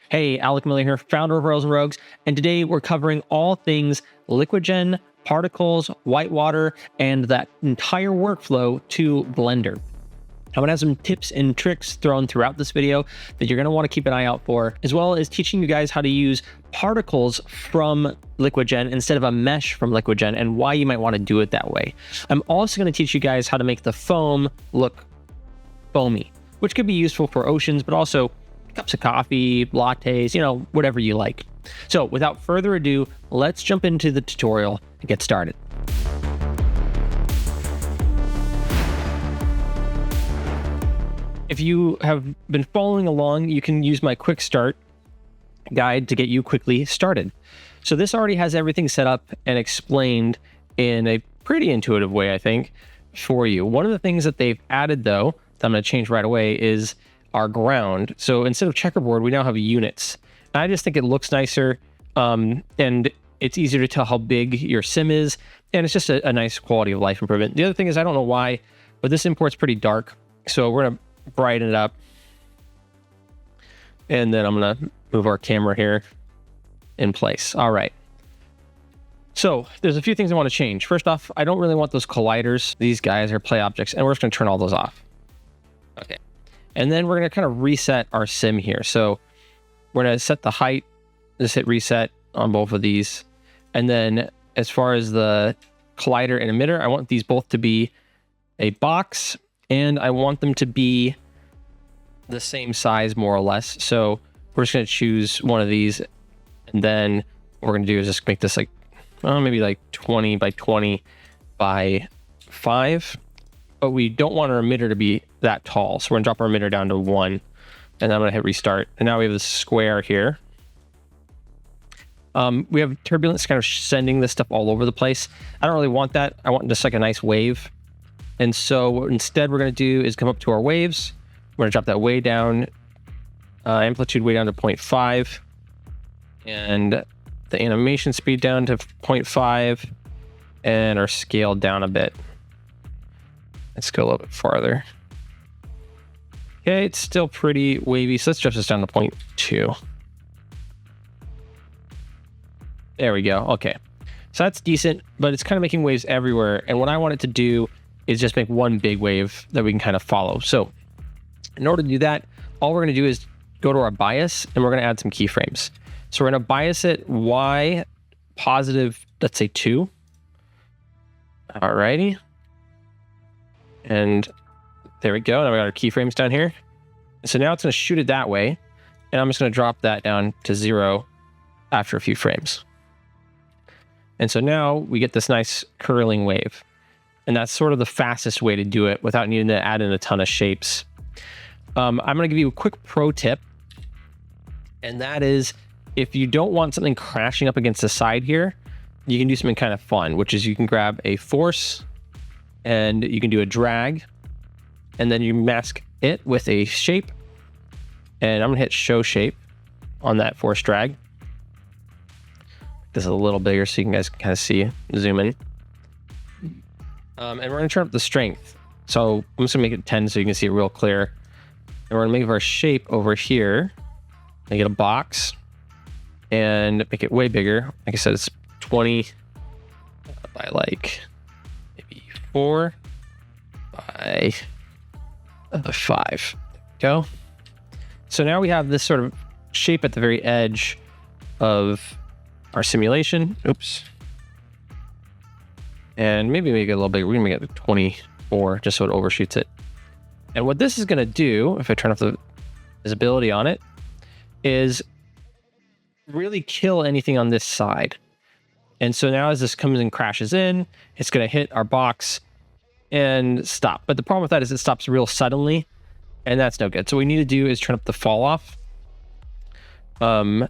Hey, Alec Miller here, founder of Rails and Rogues, and today we're covering all things LiquiGen, particles, Whitewater, and that entire workflow to Blender. I'm going to have some tips and tricks thrown throughout this video that you're going to want to keep an eye out for, as well as teaching you guys how to use particles from LiquiGen instead of a mesh from LiquiGen and why you might want to do it that way. I'm also going to teach you guys how to make the foam look foamy, which could be useful for oceans, but also cups of coffee, lattes, whatever you like. So without further ado, let's jump into the tutorial and get started. If you have been following along, you can use my quick start guide to get you quickly started. So this already has everything set up and explained in a pretty intuitive way, I think, for you. One of the things that they've added, though, that I'm going to change right away is our ground. So instead of checkerboard, we now have units. And I just think it looks nicer, and it's easier to tell how big your sim is, and it's just a nice quality of life improvement. The other thing is, I don't know why, but this import's pretty dark, so we're gonna brighten it up, and then I'm gonna move our camera here in place. All right. So there's a few things I want to change. First off, I don't really want those colliders. These guys are play objects, and we're just gonna turn all those off. Okay. And then we're going to kind of reset our sim here. So we're going to set the height, just hit reset on both of these. And then as far as the collider and emitter, I want these both to be a box, and I want them to be the same size, more or less. So we're just going to choose one of these. And then what we're going to do is just make this like, maybe like 20 by 20 by 5. But we don't want our emitter to be that tall. So we're gonna drop our emitter down to 1, and then I'm gonna hit restart. And now we have this square here. We have turbulence kind of sending this stuff all over the place. I don't really want that. I want just like a nice wave. And so what instead we're gonna do is come up to our waves. We're gonna drop that way down, amplitude way down to 0.5, and the animation speed down to 0.5, and our scale down a bit. Let's go a little bit farther. Okay, it's still pretty wavy, so let's drop this down to 0.2. There we go. Okay, so that's decent, but it's kind of making waves everywhere. And what I want it to do is just make one big wave that we can kind of follow. So in order to do that, all we're going to do is go to our bias, and we're going to add some keyframes. So we're going to bias it Y positive, let's say 2. Alrighty. And there we go. Now we got our keyframes down here. So now it's going to shoot it that way. And I'm just going to drop that down to 0 after a few frames. And so now we get this nice curling wave. And that's sort of the fastest way to do it without needing to add in a ton of shapes. I'm going to give you a quick pro tip. And that is, if you don't want something crashing up against the side here, you can do something kind of fun, which is you can grab a force, and you can do a drag, and then you mask it with a shape. And I'm gonna hit show shape on that force drag. This is a little bigger so you guys can kind of see, zoom in. And we're gonna turn up the strength. So I'm just gonna make it 10 so you can see it real clear. And we're gonna make our shape over here, make it a box, and make it way bigger. Like I said, it's 20 by like 4 by 5. Go. So now we have this sort of shape at the very edge of our simulation. Oops. And maybe make it a little bigger. We're gonna make it 24 just so it overshoots it. And what this is gonna do, if I turn off the visibility on it, is really kill anything on this side. And so now as this comes and crashes in, it's gonna hit our box and stop. But the problem with that is it stops real suddenly, and that's no good. So what we need to do is turn up the fall off. And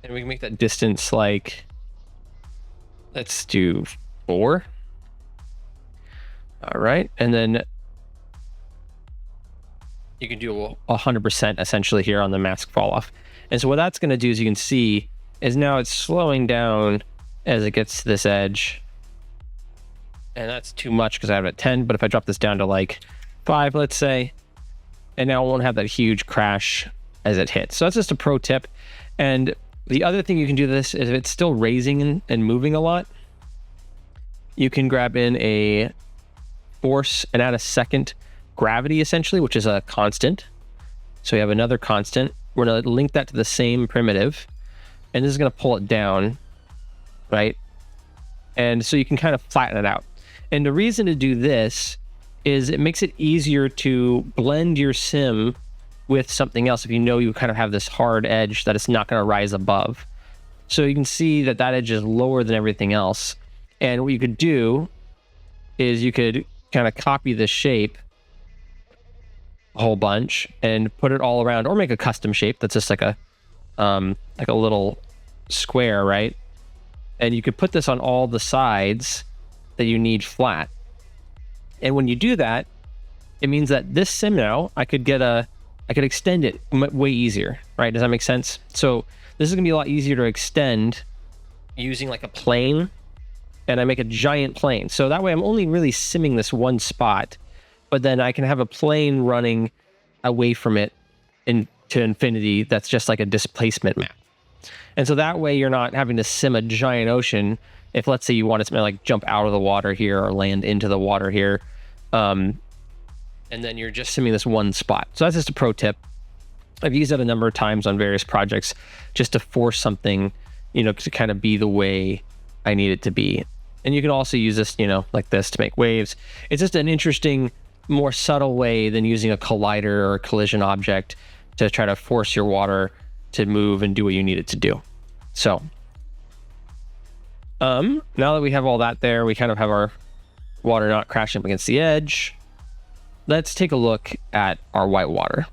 we can make that distance like, let's do 4. All right, and then you can do 100% essentially here on the mask fall off. And so what that's going to do, as you can see, is now it's slowing down as it gets to this edge. And that's too much because I have it at 10, but if I drop this down to like 5, let's say, and now it won't have that huge crash as it hits. So that's just a pro tip. And the other thing you can do this is if it's still raising and moving a lot, you can grab in a force and add a second gravity, essentially, which is a constant. So we have another constant. We're going to link that to the same primitive, and this is going to pull it down, right? And so you can kind of flatten it out. And the reason to do this is it makes it easier to blend your sim with something else if you know you kind of have this hard edge that it's not going to rise above. So you can see that that edge is lower than everything else. And what you could do is you could kind of copy this shape a whole bunch and put it all around, or make a custom shape that's just like a little square, right? And you could put this on all the sides that you need flat. And when you do that, it means that this sim now, I could extend it way easier, right? Does that make sense? So this is gonna be a lot easier to extend using like a plane, and I make a giant plane. So that way I'm only really simming this one spot, but then I can have a plane running away from it to infinity that's just like a displacement map. And so that way you're not having to sim a giant ocean if, let's say, you want it to like jump out of the water here or land into the water here. And then you're just simming this one spot. So that's just a pro tip. I've used that a number of times on various projects just to force something, to kind of be the way I need it to be. And you can also use this, like this to make waves. It's just an interesting, more subtle way than using a collider or a collision object to try to force your water to move and do what you need it to do. So, now that we have all that there, we kind of have our water not crashing up against the edge. Let's take a look at our whitewater.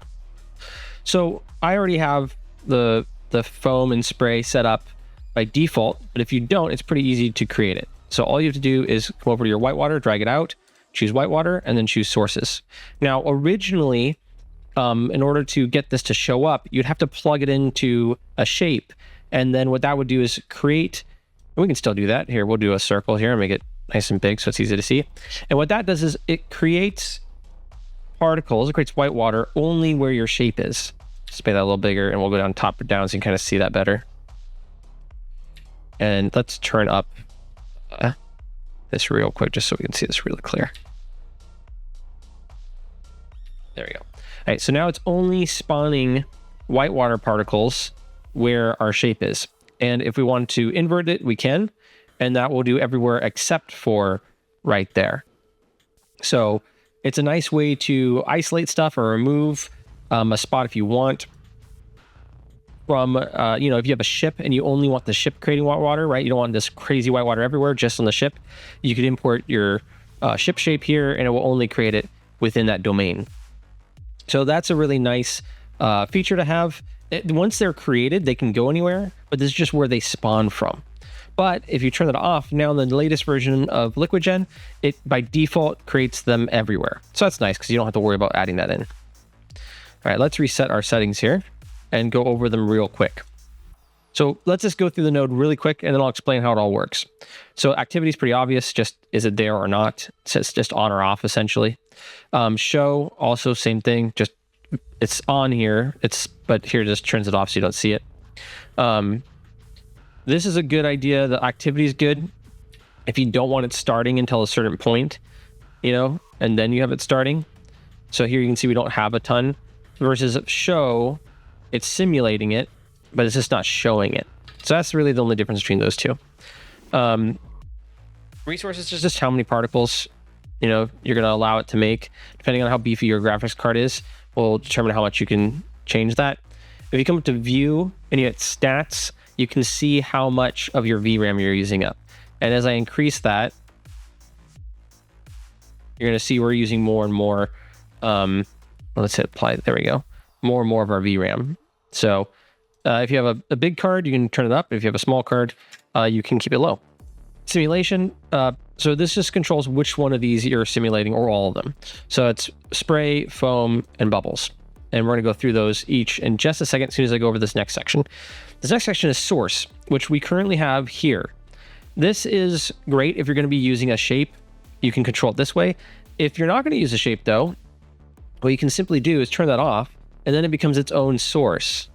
So I already have the foam and spray set up by default, but if you don't, it's pretty easy to create it. So all you have to do is come over to your whitewater, drag it out, choose whitewater, and then choose sources. Now, originally, in order to get this to show up, you'd have to plug it into a shape. And then what that would do is create, and we can still do that. Here, we'll do a circle here and make it nice and big so it's easy to see. And what that does is it creates particles, it creates whitewater only where your shape is. Just make that a little bigger, and we'll go down top or down so you can kind of see that better. And let's turn up this real quick just so we can see this really clear. There we go. All right, so now it's only spawning whitewater particles where our shape is. And if we want to invert it, we can, and that will do everywhere except for right there. So it's a nice way to isolate stuff or remove a spot if you want. From, if you have a ship and you only want the ship creating whitewater, right? You don't want this crazy whitewater everywhere, just on the ship. You could import your ship shape here, and it will only create it within that domain. So that's a really nice feature to have. Once they're created, they can go anywhere, but this is just where they spawn from. But if you turn it off, now in the latest version of LiquiGen, it by default creates them everywhere. So that's nice because you don't have to worry about adding that in. All right, let's reset our settings here and go over them real quick. So let's just go through the node really quick, and then I'll explain how it all works. So activity is pretty obvious, just is it there or not? It's just on or off, essentially. Show, also same thing, just it's on here, but here it just turns it off so you don't see it. This is a good idea. The activity is good if you don't want it starting until a certain point, and then you have it starting. So here you can see we don't have a ton, versus show, it's simulating it, but it's just not showing it. So that's really the only difference between those two. Resources is just how many particles, you're going to allow it to make. Depending on how beefy your graphics card is, will determine how much you can change that. If you come up to view and you hit stats, you can see how much of your VRAM you're using up. And as I increase that, you're going to see we're using more and more. Let's hit apply. There we go. More and more of our VRAM. So if you have a big card, you can turn it up. If you have a small card, you can keep it low. Simulation. So this just controls which one of these you're simulating, or all of them. So it's spray, foam, and bubbles. And we're going to go through those each in just a second as soon as I go over this next section. This next section is source, which we currently have here. This is great if you're going to be using a shape. You can control it this way. If you're not going to use a shape, though, what you can simply do is turn that off, and then it becomes its own source.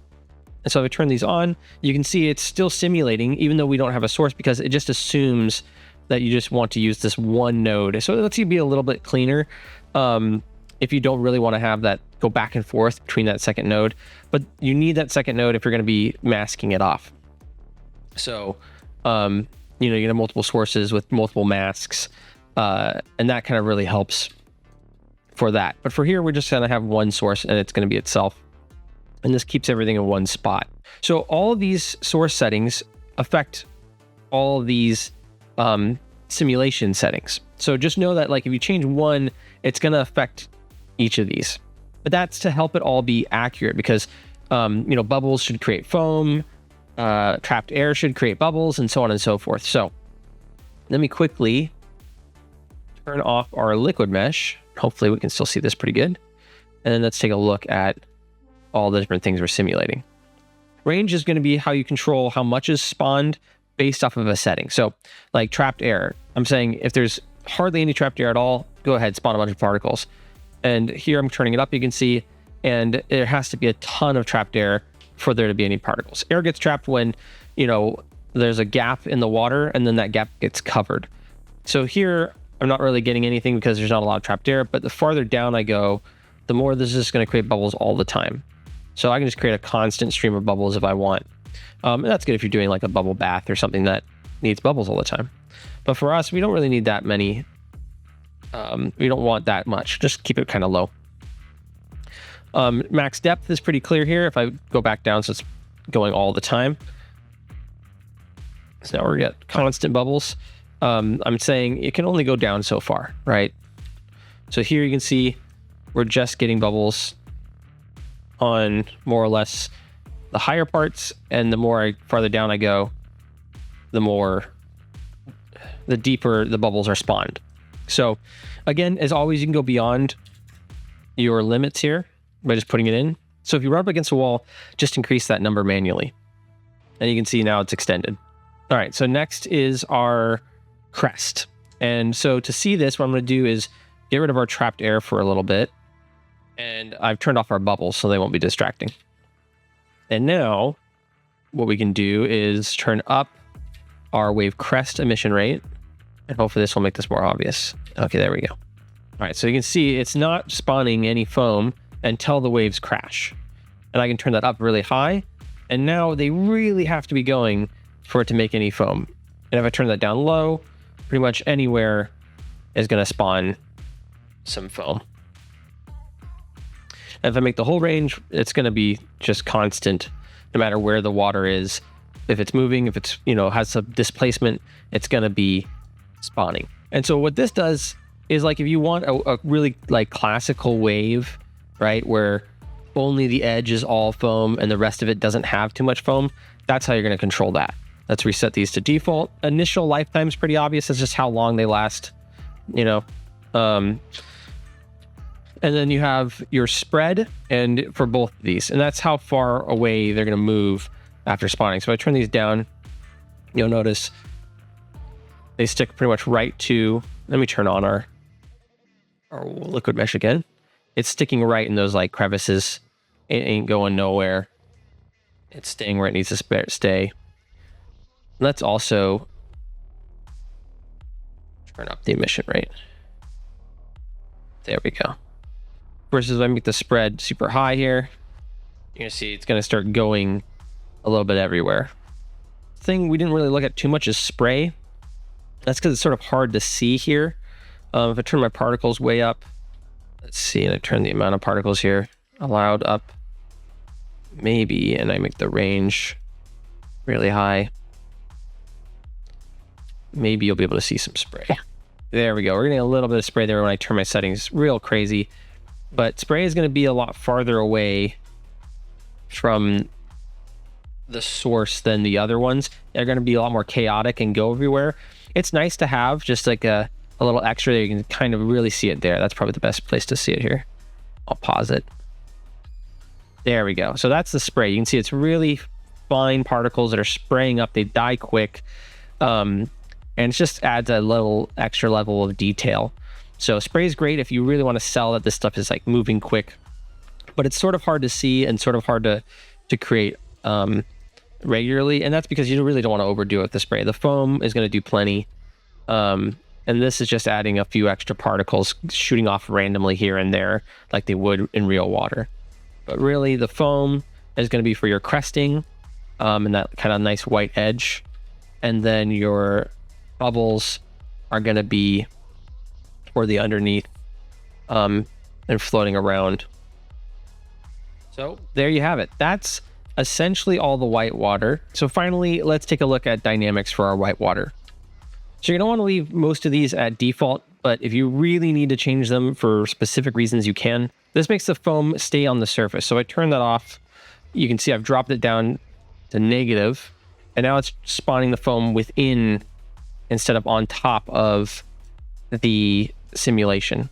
And so if I turn these on, you can see it's still simulating, even though we don't have a source, because it just assumes that you just want to use this one node. So it lets you be a little bit cleaner if you don't really want to have that go back and forth between that second node. But you need that second node if you're going to be masking it off. So, you can have multiple sources with multiple masks, and that kind of really helps for that. But for here, we're just going to have one source, and it's going to be itself. And this keeps everything in one spot. So all of these source settings affect all of these simulation settings. So just know that like if you change one, it's going to affect each of these. But that's to help it all be accurate, because bubbles should create foam, trapped air should create bubbles, and so on and so forth. So let me quickly turn off our liquid mesh. Hopefully we can still see this pretty good. And then let's take a look at all the different things we're simulating. Range is going to be how you control how much is spawned based off of a setting. So like trapped air, I'm saying if there's hardly any trapped air at all, go ahead, spawn a bunch of particles. And here I'm turning it up, you can see, and there has to be a ton of trapped air for there to be any particles. Air gets trapped when, there's a gap in the water and then that gap gets covered. So here I'm not really getting anything because there's not a lot of trapped air, but the farther down I go, the more this is going to create bubbles all the time. So I can just create a constant stream of bubbles if I want. And that's good if you're doing like a bubble bath or something that needs bubbles all the time. But for us, we don't really need that many. We don't want that much. Just keep it kind of low. Max depth is pretty clear here. If I go back down, so it's going all the time. So now we're get constant bubbles. I'm saying it can only go down so far, right? So here you can see we're just getting bubbles on more or less the higher parts, and the farther down I go, the deeper the bubbles are spawned. So again, as always, you can go beyond your limits here by just putting it in. So if you rub against a wall, just increase that number manually. And you can see now it's extended. All right, so next is our crest. And so to see this, what I'm going to do is get rid of our trapped air for a little bit. And I've turned off our bubbles so they won't be distracting. And now what we can do is turn up our wave crest emission rate. And hopefully this will make this more obvious. Okay, there we go. All right, so you can see it's not spawning any foam until the waves crash. And I can turn that up really high. And now they really have to be going for it to make any foam. And if I turn that down low, pretty much anywhere is going to spawn some foam. And if I make the whole range, it's going to be just constant, no matter where the water is. If it's moving, if it's, has some displacement, it's going to be spawning. And so what this does is like if you want a really like classical wave, right, where only the edge is all foam and the rest of it doesn't have too much foam, that's how you're going to control that. Let's reset these to default. Initial lifetime is pretty obvious. It's just how long they last, and then you have your spread and for both of these, and that's how far away they're going to move after spawning. So if I turn these down, you'll notice they stick pretty much right to, let me turn on our liquid mesh again. It's sticking right in those like crevices. It ain't going nowhere. It's staying where it needs to stay. Let's also turn up the emission rate. There we go. Versus if I make the spread super high here, you're gonna see it's gonna start going a little bit everywhere. Thing we didn't really look at too much is spray. That's because it's sort of hard to see here. If I turn my particles way up, let's see, and I turn the amount of particles here allowed up, maybe, and I make the range really high. Maybe you'll be able to see some spray. There we go. We're getting a little bit of spray there when I turn my settings real crazy. But spray is going to be a lot farther away from the source than the other ones. They're going to be a lot more chaotic and go everywhere. It's nice to have just like a little extra there. You can kind of really see it there. That's probably the best place to see it here. I'll pause it. There we go. So that's the spray. You can see it's really fine particles that are spraying up. They die quick. And it just adds a little extra level of detail. So spray is great if you really want to sell that this stuff is like moving quick, but it's sort of hard to see and sort of hard to create regularly. And that's because you really don't want to overdo it with the spray. The foam is going to do plenty. And this is just adding a few extra particles shooting off randomly here and there like they would in real water. But really the foam is going to be for your cresting and that kind of nice white edge. And then your bubbles are going to be for the underneath and floating around. So there you have it. That's essentially all the whitewater. So finally, let's take a look at dynamics for our whitewater. So you're going to want to leave most of these at default, but if you really need to change them for specific reasons, you can. This makes the foam stay on the surface. So I turn that off. You can see I've dropped it down to negative, and now it's spawning the foam within instead of on top of the simulation.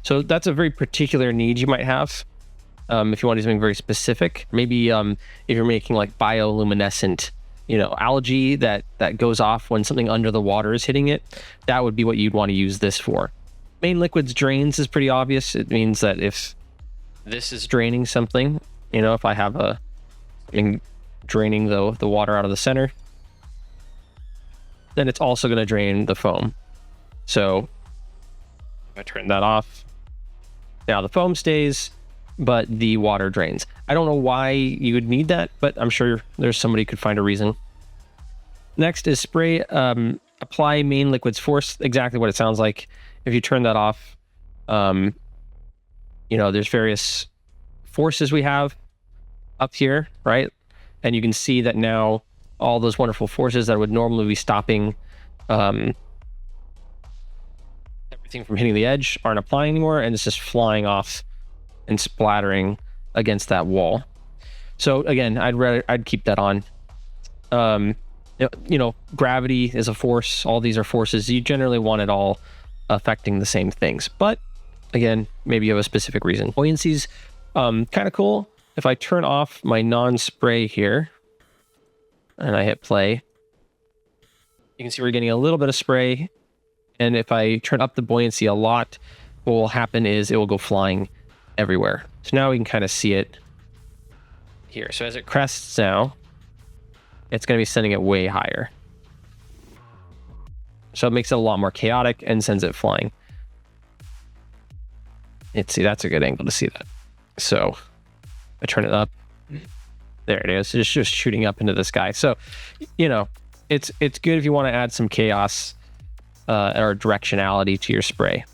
So that's a very particular need you might have if you want to do something very specific. Maybe if you're making like bioluminescent, algae that goes off when something under the water is hitting it, that would be what you'd want to use this for. Main liquids drains is pretty obvious. It means that if this is draining something, if I have something draining the water out of the center, then it's also going to drain the foam. So if I turn that off, now the foam stays, but the water drains. I don't know why you would need that, but I'm sure there's somebody who could find a reason. Next is spray, apply main liquids force, exactly what it sounds like. If you turn that off, there's various forces we have up here, right? And you can see that now all those wonderful forces that would normally be stopping everything from hitting the edge aren't applying anymore, and it's just flying off and splattering against that wall. So again, I'd keep that on. Gravity is a force. All these are forces. You generally want it all affecting the same things, but again, maybe you have a specific reason. Buoyancy's kind of cool. If I turn off my non-spray here and I hit play, you can see we're getting a little bit of spray. And if I turn up the buoyancy a lot, what will happen is it will go flying everywhere. So now we can kind of see it here. So as it crests now, it's going to be sending it way higher. So it makes it a lot more chaotic and sends it flying. Let's see, that's a good angle to see that. So I turn it up. There it is. It's just shooting up into the sky. So, it's good if you want to add some chaos or directionality to your spray.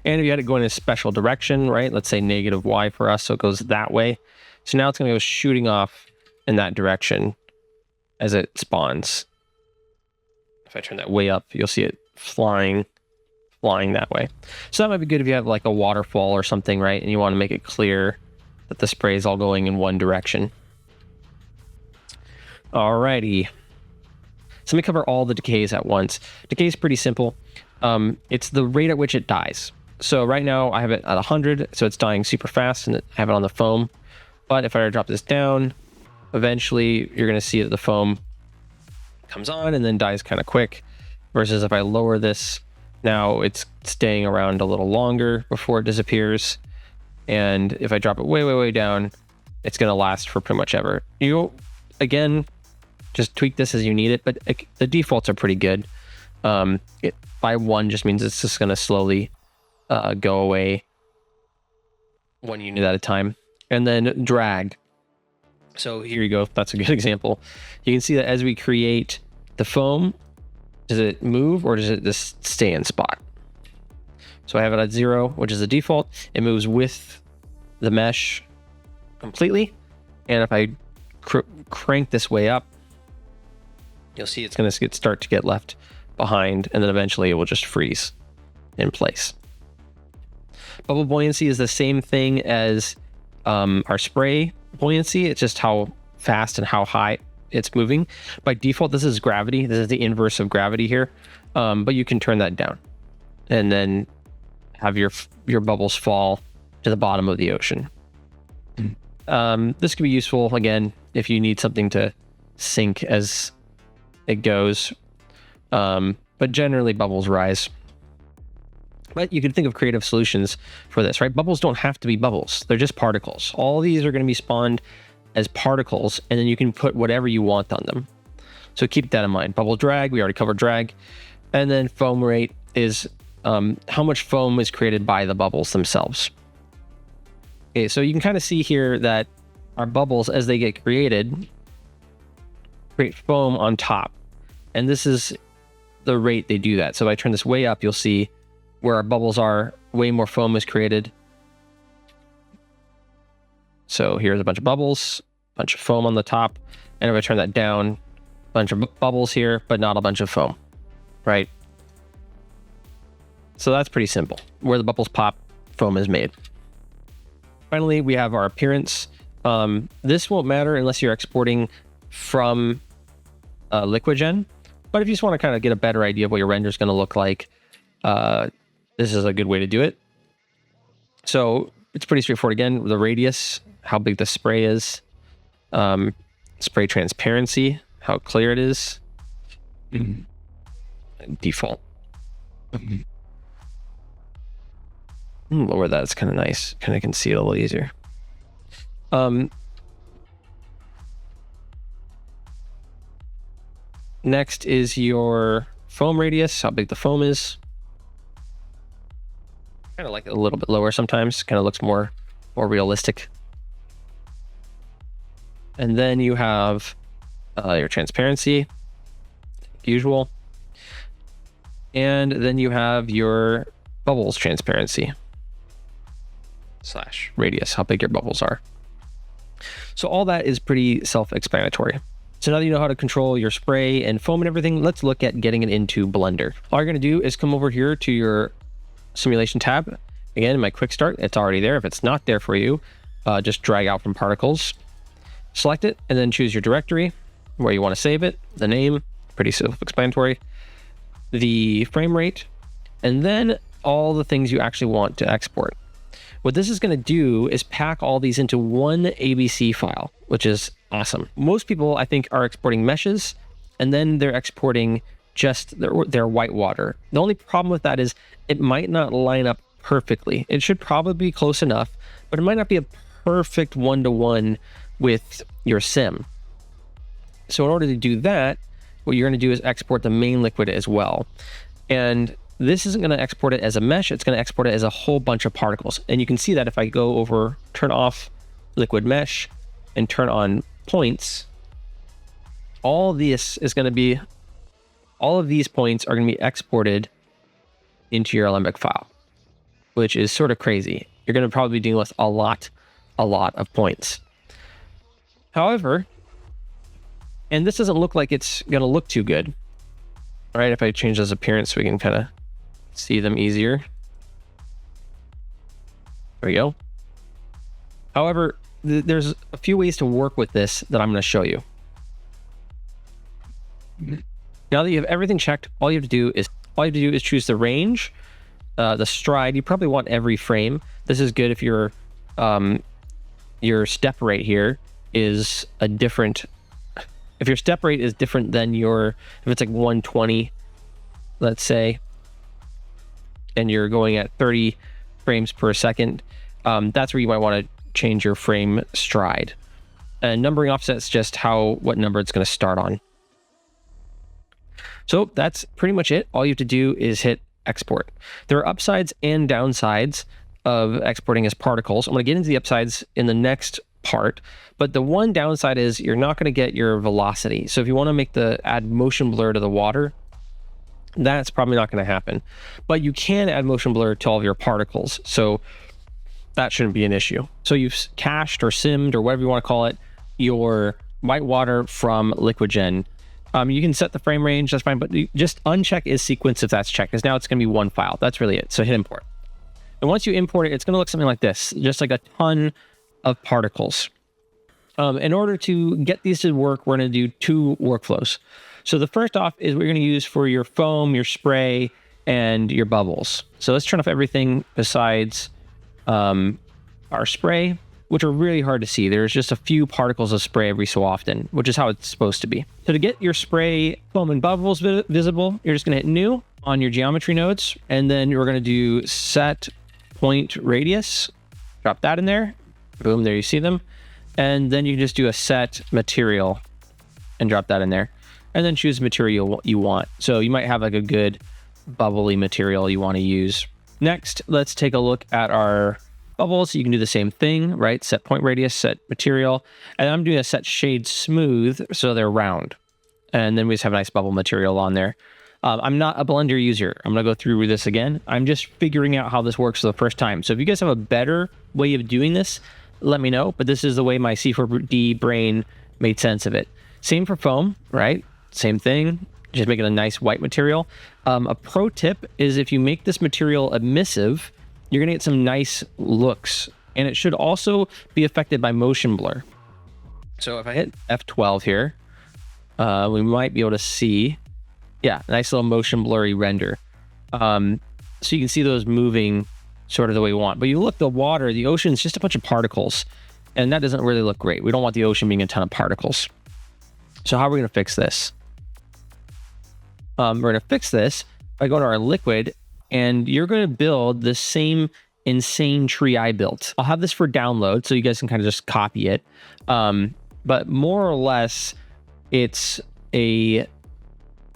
And if you had to go in a special direction, right? Let's say negative Y for us, so it goes that way. So now it's going to go shooting off in that direction as it spawns. If I turn that way up, you'll see it flying that way. So that might be good if you have like a waterfall or something, right? And you want to make it clear that the spray is all going in one direction. Alrighty. So let me cover all the decays at once. Decay is pretty simple. It's the rate at which it dies. So right now I have it at 100, so it's dying super fast, and I have it on the foam. But if I drop this down, eventually you're going to see that the foam comes on and then dies kind of quick. Versus if I lower this, now it's staying around a little longer before it disappears. And if I drop it way, way, way down, it's going to last for pretty much ever. Again, just tweak this as you need it, but the defaults are pretty good. By 1 just means it's just going to slowly go away 1 unit at a time. And then drag. So here you go. That's a good example. You can see that as we create the foam, does it move or does it just stay in spot? So I have it at 0, which is the default. It moves with the mesh completely. And if I crank this way up, you'll see it's going to start to get left behind, and then eventually it will just freeze in place. Bubble buoyancy is the same thing as our spray buoyancy. It's just how fast and how high it's moving. By default, this is gravity. This is the inverse of gravity here, but you can turn that down and then have your bubbles fall to the bottom of the ocean. This could be useful, again, if you need something to sink as it goes. But generally, bubbles rise. But you can think of creative solutions for this, right? Bubbles don't have to be bubbles. They're just particles. All these are going to be spawned as particles, and then you can put whatever you want on them. So keep that in mind. Bubble drag, we already covered drag. And then foam rate is how much foam is created by the bubbles themselves. Okay, so you can kind of see here that our bubbles, as they get created, create foam on top. And this is the rate they do that. So if I turn this way up, you'll see where our bubbles are, way more foam is created. So here's a bunch of bubbles, a bunch of foam on the top. And if I turn that down, a bunch of bubbles here, but not a bunch of foam, right? So that's pretty simple. Where the bubbles pop, foam is made. Finally, we have our appearance. This won't matter unless you're exporting from LiquiGen. But if you just want to kind of get a better idea of what your render is going to look like, this is a good way to do it. So it's pretty straightforward. Again, the radius, how big the spray is, spray transparency, how clear it is, default. Lower that, it's kind of nice. Kind of can see it a little easier. Next is your foam radius, how big the foam is. Kind of like it a little bit lower sometimes, kind of looks more realistic. And then you have your transparency, usual. And then you have your bubbles transparency / radius, how big your bubbles are. So all that is pretty self-explanatory. So now that you know how to control your spray and foam and everything, let's look at getting it into Blender. All you're going to do is come over here to your simulation tab. Again, in my quick start, it's already there. If it's not there for you, just drag out from particles, select it, and then choose your directory where you want to save it, the name, pretty self-explanatory, the frame rate, and then all the things you actually want to export. What this is going to do is pack all these into one ABC file, which is awesome. Most people, I think, are exporting meshes, and then they're exporting just their whitewater. The only problem with that is it might not line up perfectly. It should probably be close enough, but it might not be a perfect one-to-one with your sim. So in order to do that, what you're going to do is export the main liquid as well. And this isn't going to export it as a mesh, it's going to export it as a whole bunch of particles. And you can see that if I go over, turn off liquid mesh and turn on points, all of these points are going to be exported into your Alembic file, which is sort of crazy. You're going to probably be dealing with a lot of points. However, and this doesn't look like it's going to look too good. All right, if I change this appearance so we can kind of see them easier. There we go. However, there's a few ways to work with this that I'm going to show you. Now that you have everything checked, all you have to do is choose the range, the stride. You probably want every frame. This is good if your step rate here is a different. If your step rate is different than if it's like 120, let's say, and you're going at 30 frames per second, that's where you might want to change your frame stride. And numbering offset's just what number it's going to start on. So that's pretty much it. All you have to do is hit export. There are upsides and downsides of exporting as particles. I'm going to get into the upsides in the next part, but the one downside is you're not going to get your velocity. So if you want to add motion blur to the water, that's probably not going to happen. But you can add motion blur to all of your particles, so that shouldn't be an issue. So you've cached or simmed or whatever you want to call it, your whitewater from LiquiGen. You can set the frame range, that's fine, but just uncheck is sequence if that's checked, because now it's going to be one file. That's really it. So hit import. And once you import it, it's going to look something like this, just like a ton of particles. In order to get these to work, we're going to do two workflows. So the first off is what you're going to use for your foam, your spray, and your bubbles. So let's turn off everything besides our spray, which are really hard to see. There's just a few particles of spray every so often, which is how it's supposed to be. So to get your spray, foam, and bubbles visible, you're just going to hit new on your geometry nodes, and then we're going to do set point radius. Drop that in there. Boom, there you see them. And then you can just do a set material and drop that in there. And then choose the material you want. So you might have like a good bubbly material you want to use. Next, let's take a look at our bubbles. You can do the same thing, right? Set point radius, set material. And I'm doing a set shade smooth so they're round. And then we just have a nice bubble material on there. I'm not a Blender user. I'm going to go through this again. I'm just figuring out how this works for the first time. So if you guys have a better way of doing this, let me know. But this is the way my C4D brain made sense of it. Same for foam, right? Same thing. Just make it a nice white material. A pro tip is if you make this material emissive, you're going to get some nice looks. And it should also be affected by motion blur. So if I hit F12 here, we might be able to see, yeah, nice little motion blurry render. So you can see those moving sort of the way we want. But you look, the water, the ocean is just a bunch of particles. And that doesn't really look great. We don't want the ocean being a ton of particles. So how are we going to fix this? We're going to fix this by going to our liquid, and you're going to build the same insane tree I built. I'll have this for download so you guys can kind of just copy it. But more or less, it's a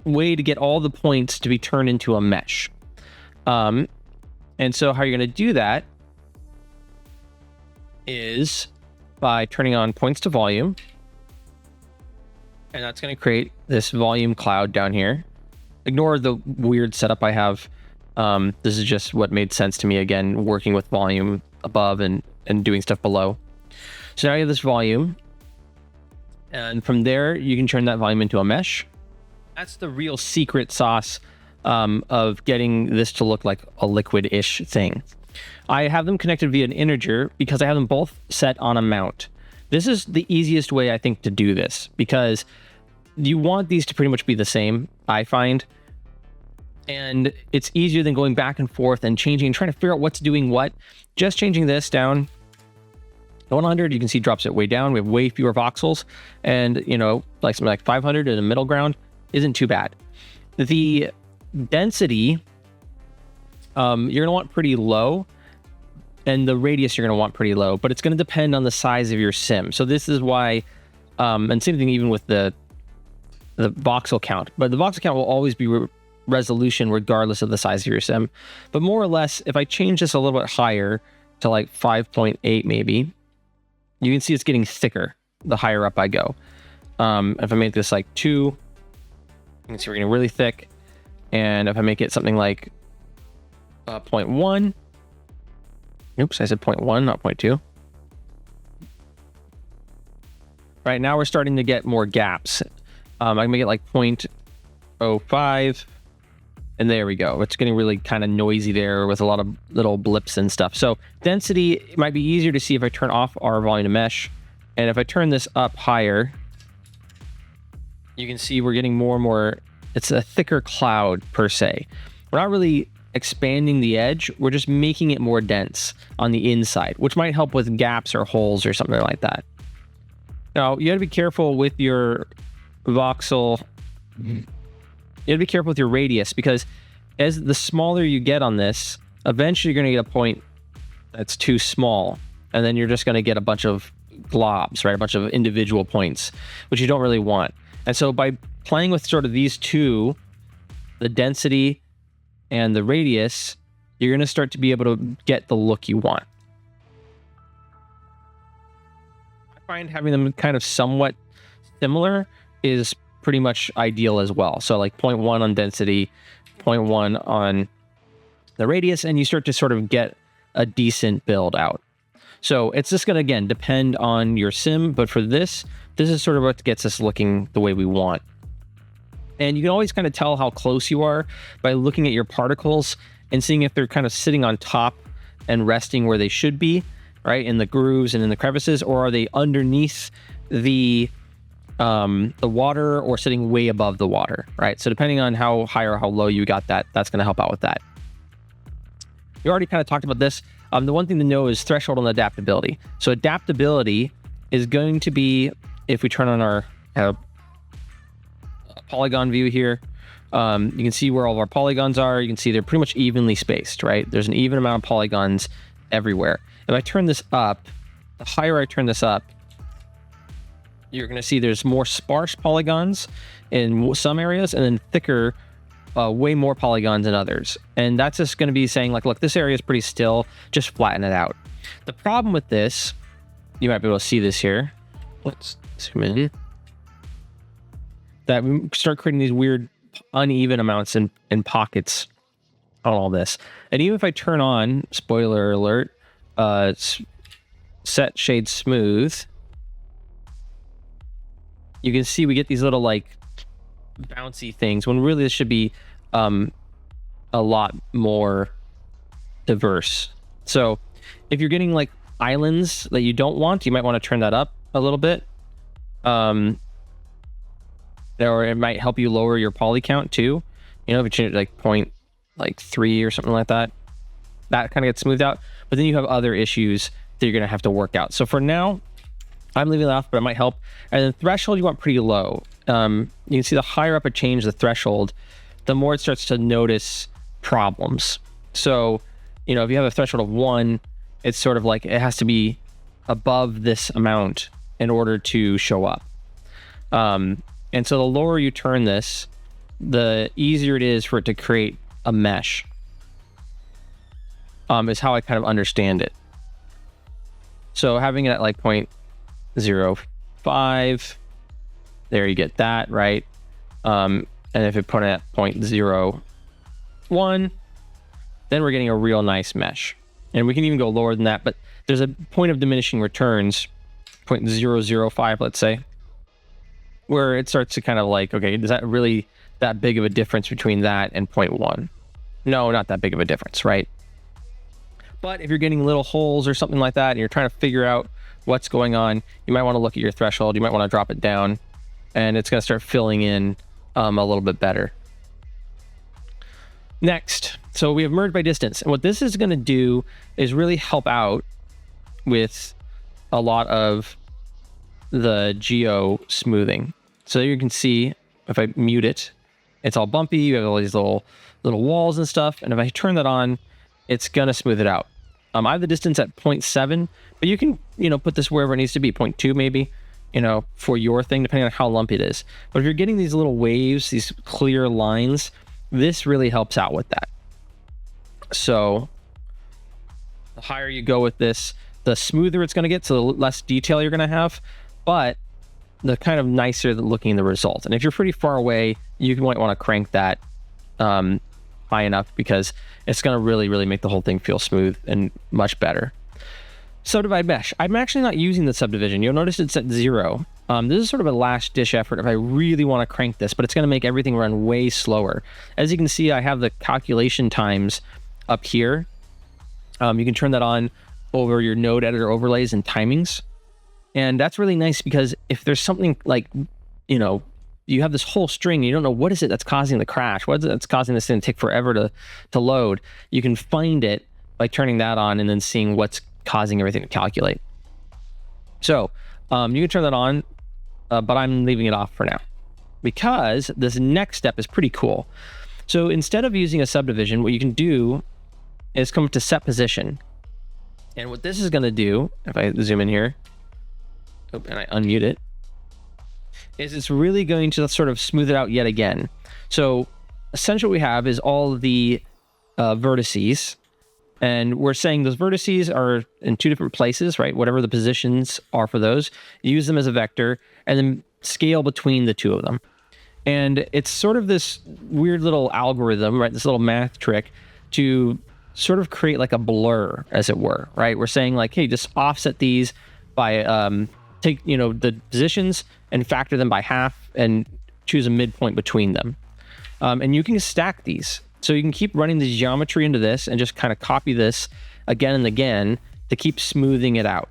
way to get all the points to be turned into a mesh. And so how you're going to do that is by turning on points to volume. And that's going to create this volume cloud down here. Ignore the weird setup I have. This is just what made sense to me, again, working with volume above and doing stuff below. So now you have this volume. And from there, you can turn that volume into a mesh. That's the real secret sauce of getting this to look like a liquid-ish thing. I have them connected via an integer because I have them both set on a mount. This is the easiest way, I think, to do this, because you want these to pretty much be the same, I find. And it's easier than going back and forth and changing and trying to figure out what's doing what. Just changing this down to 100, you can see drops it way down. We have way fewer voxels. And, you know, like something like 500 in the middle ground isn't too bad. The density, you're going to want pretty low. And the radius you're going to want pretty low, but it's going to depend on the size of your sim. So this is why, and same thing even with the voxel count, but the voxel count will always be resolution regardless of the size of your sim. But more or less, if I change this a little bit higher to like 5.8 maybe, you can see it's getting thicker the higher up I go. If I make this like 2, you can see we're getting really thick. And if I make it something like 0.1, oops, I said 0.1, not 0.2. Right now we're starting to get more gaps. I can make it like 0.05. And there we go. It's getting really kind of noisy there with a lot of little blips and stuff. So density, it might be easier to see if I turn off our volume to mesh. And if I turn this up higher, you can see we're getting more and more, it's a thicker cloud per se. We're not really expanding the edge, we're just making it more dense on the inside, which might help with gaps or holes or something like that. Now, you gotta be careful with your voxel. You gotta be careful with your radius, because as the smaller you get on this, eventually you're gonna get a point that's too small, and then you're just gonna get a bunch of globs, right? A bunch of individual points, which you don't really want. And so by playing with sort of these two, the density and the radius, you're going to start to be able to get the look you want. I find having them kind of somewhat similar is pretty much ideal as well. So like 0.1 on density, 0.1 on the radius, and you start to sort of get a decent build out. So it's just going to, again, depend on your sim, but for this is sort of what gets us looking the way we want. And you can always kind of tell how close you are by looking at your particles and seeing if they're kind of sitting on top and resting where they should be, right? In the grooves and in the crevices, or are they underneath the water or sitting way above the water, right? So depending on how high or how low you got that, that's going to help out with that. You already kind of talked about this. The one thing to know is threshold and adaptability. So adaptability is going to be, if we turn on our polygon view here, You can see where all of our polygons are. You can see they're pretty much evenly spaced, right? There's an even amount of polygons everywhere. If I turn this up, the higher I turn this up, you're going to see there's more sparse polygons in some areas and then thicker, way more polygons in others. And that's just going to be saying like, look, this area is pretty still, just flatten it out. The problem with this, you might be able to see this here. Let's zoom in. That we start creating these weird uneven amounts in pockets on all this. And even if I turn on, spoiler alert, set shade smooth, you can see we get these little like bouncy things when really this should be a lot more diverse. So if you're getting like islands that you don't want, you might want to turn that up a little bit. Or it might help you lower your poly count too. You know, if you change it like 0.3 or something like that, that kind of gets smoothed out. But then you have other issues that you're going to have to work out. So for now, I'm leaving it off, but it might help. And then threshold, you want pretty low. You can see the higher up I change the threshold, the more it starts to notice problems. So, you know, if you have a threshold of 1, it's sort of like it has to be above this amount in order to show up. And so the lower you turn this, the easier it is for it to create a mesh, is how I kind of understand it. So having it at like 0.05, there you get that, right? And if you put it at 0.01, then we're getting a real nice mesh. And we can even go lower than that, but there's a point of diminishing returns, 0.005, let's say, where it starts to kind of like, okay, is that really that big of a difference between that and 0.1? No, not that big of a difference, right? But if you're getting little holes or something like that, and you're trying to figure out what's going on, you might want to look at your threshold. You might want to drop it down, and it's going to start filling in a little bit better. Next, so we have merge by distance. And what this is going to do is really help out with a lot of the geo smoothing. So you can see if I mute it, it's all bumpy. You have all these little walls and stuff. And if I turn that on, it's going to smooth it out. I have the distance at 0.7, but you can, put this wherever it needs to be, 0.2 maybe, for your thing, depending on how lumpy it is. But if you're getting these little waves, these clear lines, this really helps out with that. So the higher you go with this, the smoother it's going to get, so the less detail you're going to have, but the kind of nicer looking the result. And if you're pretty far away, you might want to crank that high enough, because it's going to really, really make the whole thing feel smooth and much better. Subdivide mesh. I'm actually not using the subdivision. You'll notice it's at 0. This is sort of a last ditch effort if I really want to crank this, but it's going to make everything run way slower. As you can see, I have the calculation times up here. You can turn that on over your node editor overlays and timings. And that's really nice, because if there's something like, you have this whole string, you don't know what is it that's causing the crash, what is it that's causing this thing to take forever to load, you can find it by turning that on and then seeing what's causing everything to calculate. So you can turn that on, but I'm leaving it off for now, because this next step is pretty cool. So instead of using a subdivision, what you can do is come to set position. And what this is going to do, if I zoom in here, and I unmute it, is it's really going to sort of smooth it out yet again. So essentially what we have is all the vertices, and we're saying those vertices are in 2 different places, right? Whatever the positions are for those, use them as a vector and then scale between the 2 of them. And it's sort of this weird little algorithm, right? This little math trick to sort of create like a blur, as it were, right? We're saying like, hey, just offset these by take the positions and factor them by half and choose a midpoint between them. And you can stack these. So you can keep running the geometry into this and just kind of copy this again and again to keep smoothing it out.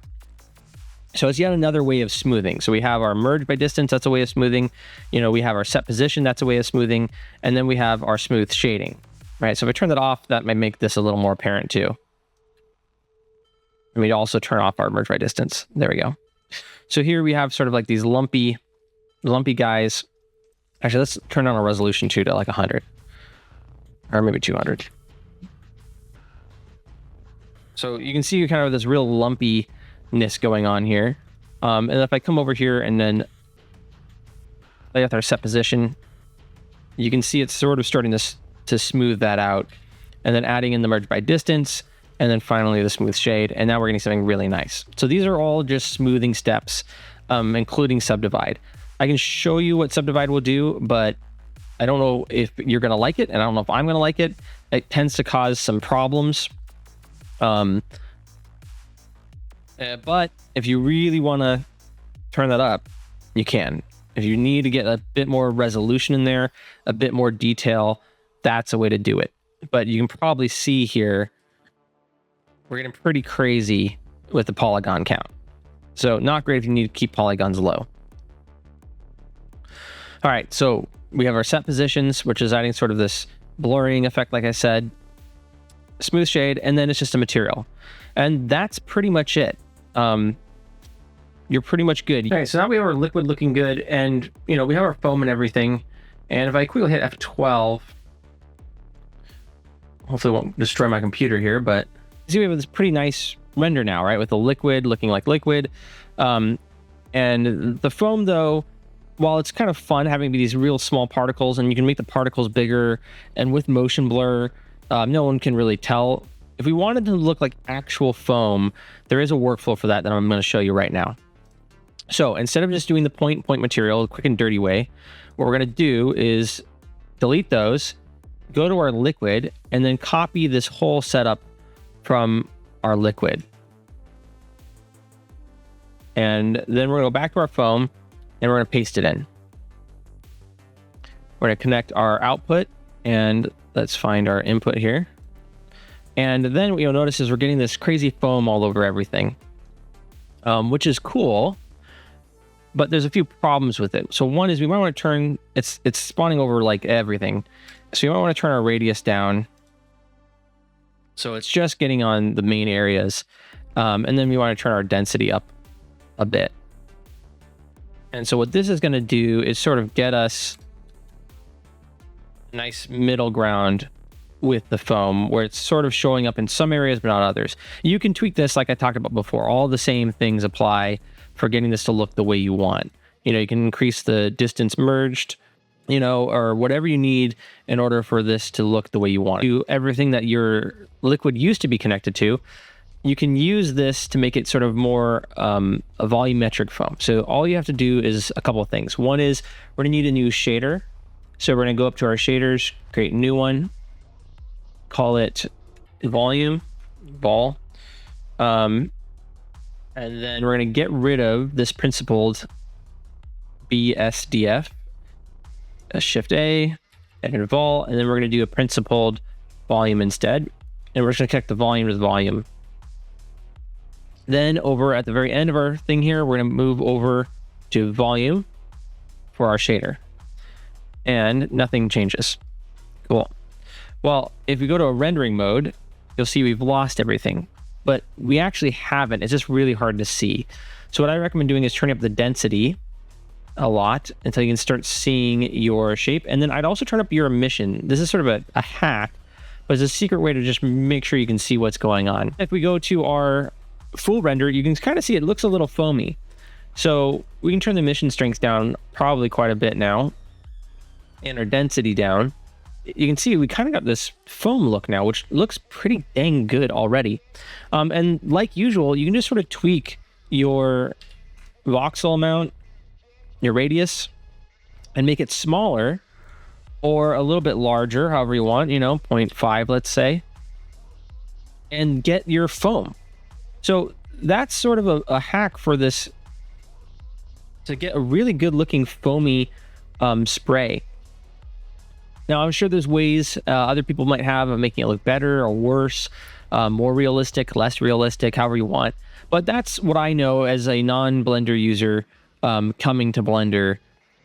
So it's yet another way of smoothing. So we have our merge by distance, that's a way of smoothing. We have our set position, that's a way of smoothing. And then we have our smooth shading, right? So if I turn that off, that might make this a little more apparent too. And we also turn off our merge by distance. There we go. So here we have sort of like these lumpy guys. Actually, let's turn on our resolution too to like 100 or maybe 200. So you can see kind of this real lumpiness going on here. And if I come over here and then play with our set position, you can see it's sort of starting to smooth that out, and then adding in the merge by distance, and then finally the smooth shade. And now we're getting something really nice. So these are all just smoothing steps, including subdivide. I can show you what subdivide will do, but I don't know if you're going to like it, and I don't know if I'm going to like it. It tends to cause some problems. But if you really want to turn that up, you can. If you need to get a bit more resolution in there, a bit more detail, that's a way to do it. But you can probably see here, we're getting pretty crazy with the polygon count. So not great if you need to keep polygons low. All right, so we have our set positions, which is adding sort of this blurring effect, like I said, smooth shade, and then it's just a material. And that's pretty much it. You're pretty much good. Okay, so now we have our liquid looking good, and we have our foam and everything. And if I quickly hit F12, hopefully it won't destroy my computer here, but see, we have this pretty nice render now, right? With the liquid looking like liquid. And the foam, though, while it's kind of fun having these real small particles, and you can make the particles bigger, and with motion blur, no one can really tell. If we wanted to look like actual foam, there is a workflow for that I'm going to show you right now. So instead of just doing the point material, a quick and dirty way, what we're going to do is delete those, go to our liquid, and then copy this whole setup from our liquid. And then we're going to go back to our foam, and we're going to paste it in. We're going to connect our output, and let's find our input here. And then what you'll notice is we're getting this crazy foam all over everything, which is cool, but there's a few problems with it. So one is we might want to turn, it's spawning over like everything. So you might want to turn our radius down, so it's just getting on the main areas. And then we want to turn our density up a bit. And so what this is going to do is sort of get us a nice middle ground with the foam, where it's sort of showing up in some areas but not others. You can tweak this like I talked about before. All the same things apply for getting this to look the way you want. You can increase the distance merged, or whatever you need in order for this to look the way you want. Do everything that your liquid used to be connected to. You can use this to make it sort of more a volumetric foam. So all you have to do is a couple of things. One is we're gonna need a new shader. So we're gonna go up to our shaders, create a new one, call it volume, vol. And then we're going to get rid of this principled BSDF, Shift A, and vol, and then we're going to do a principled volume instead. And we're just going to connect the volume to the volume. Then over at the very end of our thing here, we're going to move over to volume for our shader. And nothing changes. Cool. Well, if we go to a rendering mode, you'll see we've lost everything. But we actually haven't. It's just really hard to see. So what I recommend doing is turning up the density a lot until you can start seeing your shape. And then I'd also turn up your emission. This is sort of a hack, but it's a secret way to just make sure you can see what's going on. If we go to our full render, you can kind of see it looks a little foamy. So we can turn the emission strength down probably quite a bit now, and our density down. You can see we kind of got this foam look now, which looks pretty dang good already. And like usual, you can just sort of tweak your voxel amount, your radius, and make it smaller or a little bit larger, however you want, 0.5, let's say, and get your foam. So that's sort of a hack for this, to get a really good looking foamy spray. Now, I'm sure there's ways other people might have of making it look better or worse, more realistic, less realistic, however you want. But that's what I know as a non-Blender user coming to Blender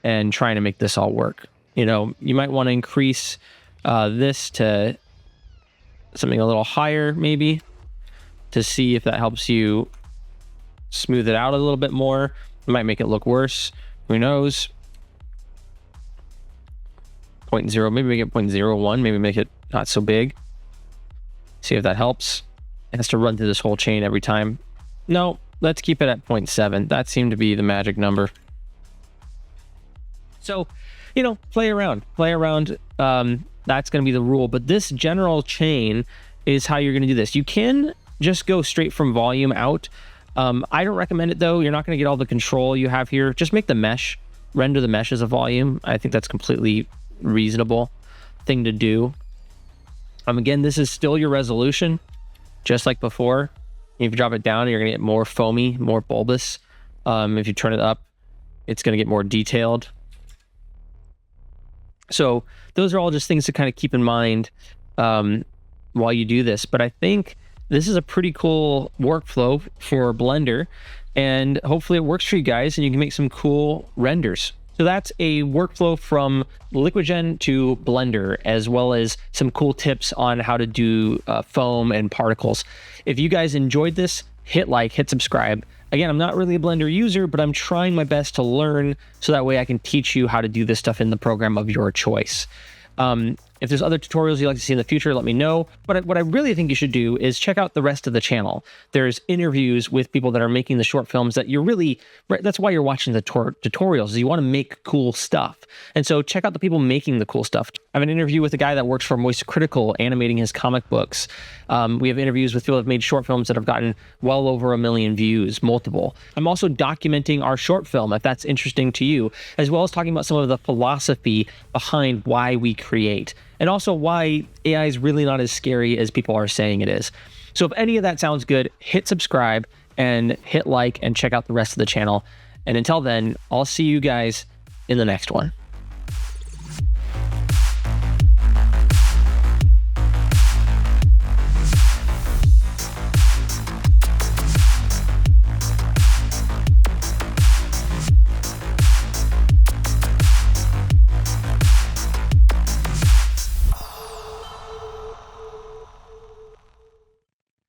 and trying to make this all work. You might want to increase this to something a little higher, maybe, to see if that helps you smooth it out a little bit more. It might make it look worse. Who knows? 0.0, maybe make it 0.01, maybe make it not so big. See if that helps. It has to run through this whole chain every time. No, let's keep it at 0.7. That seemed to be the magic number. So, you know, play around. That's going to be the rule. But this general chain is how you're going to do this. You can just go straight from volume out. I don't recommend it though. You're not going to get all the control you have here. Just make the mesh, render the mesh as a volume. I think that's completely reasonable thing to do. Again, this is still your resolution, just like before. If you drop it down, you're going to get more foamy, more bulbous. If you turn it up, it's going to get more detailed. So those are all just things to kind of keep in mind while you do this. But I think this is a pretty cool workflow for Blender, and hopefully it works for you guys and you can make some cool renders. So that's a workflow from LiquiGen to Blender, as well as some cool tips on how to do foam and particles. If you guys enjoyed this, hit like, hit subscribe. Again, I'm not really a Blender user, but I'm trying my best to learn so that way I can teach you how to do this stuff in the program of your choice. If there's other tutorials you'd like to see in the future, let me know. But what I really think you should do is check out the rest of the channel. There's interviews with people that are making the short films that that's why you're watching the tutorials, is you want to make cool stuff. And so check out the people making the cool stuff. I have an interview with a guy that works for Moist Critical, animating his comic books. We have interviews with people that have made short films that have gotten well over 1 million views, multiple. I'm also documenting our short film, if that's interesting to you, as well as talking about some of the philosophy behind why we create, and also why AI is really not as scary as people are saying it is. So if any of that sounds good, hit subscribe and hit like and check out the rest of the channel. And until then, I'll see you guys in the next one.